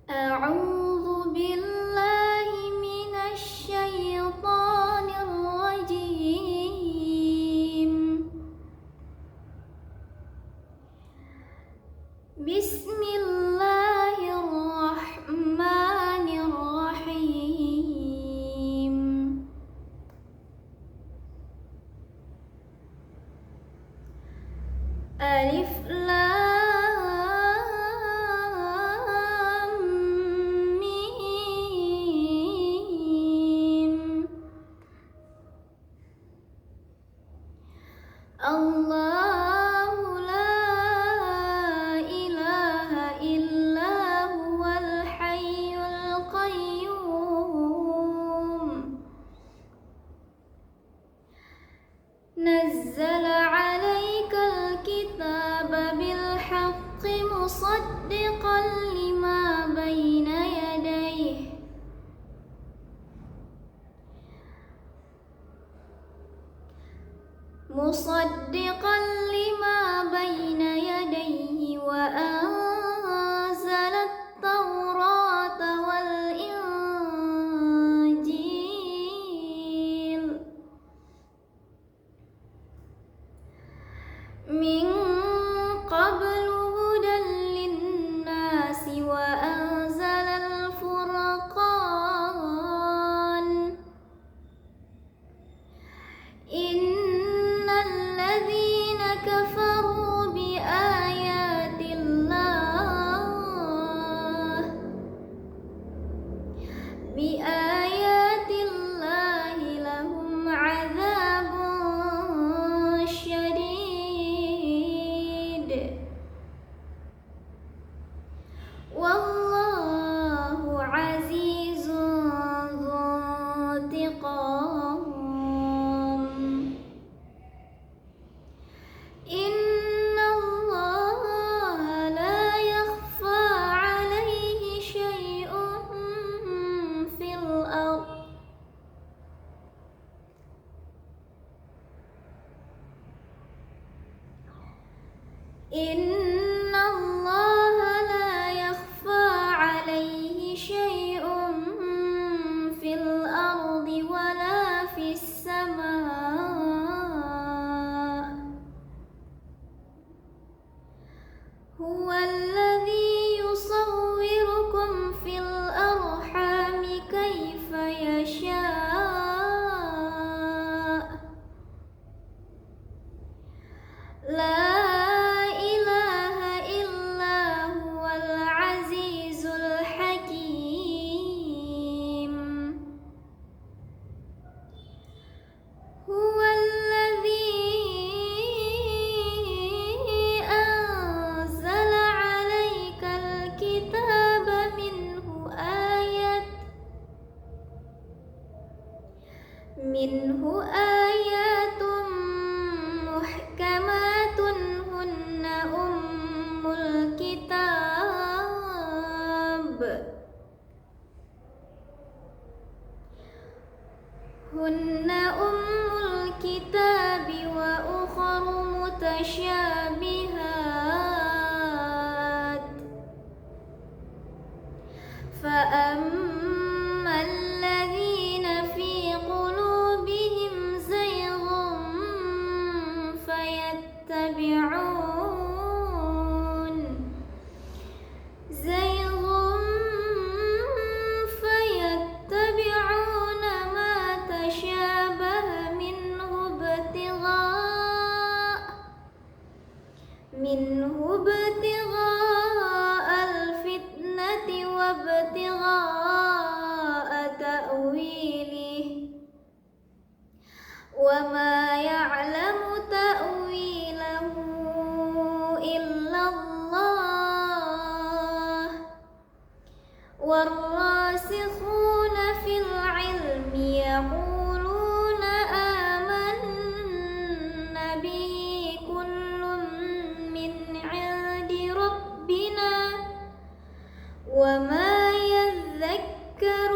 أعوذ بالله من الشيطان الرجيم. بسم الله الرحمن الرحيم. ألف لام ميم. الله لا إله إلا هو الحي القيوم. نزل عليك الكتاب بالحق مصدقا لما بين يديه وأنزل التوراة والإنجيل من قبل هدى للناس وأنزل الفرقان. إن الذين كفروا بآيات الله لهم عذاب شديد والله عزيز ذو انتقام. إن الله لا يخفى عليه شيء في الأرض إن الله لا يخفى عليه شيء في الأرض ولا في السماء. هو الذي يصوركم في الأرحام كيف يشاء. لا إله إلا هو العزيز الحكيم. هو الذي أنزل عليك الكتاب منه آيات محكمات هن أم الكتاب وأخر متشابهات. فأما الذين في قلوبهم زيغ فيتبعون ما تشابه منه ابتغاء الفتنة وابتغاء تأويله وما يعلم تأويله إلا الله والراسخون في العلم يقولون آمنا به كل من عند ربنا وما يذكر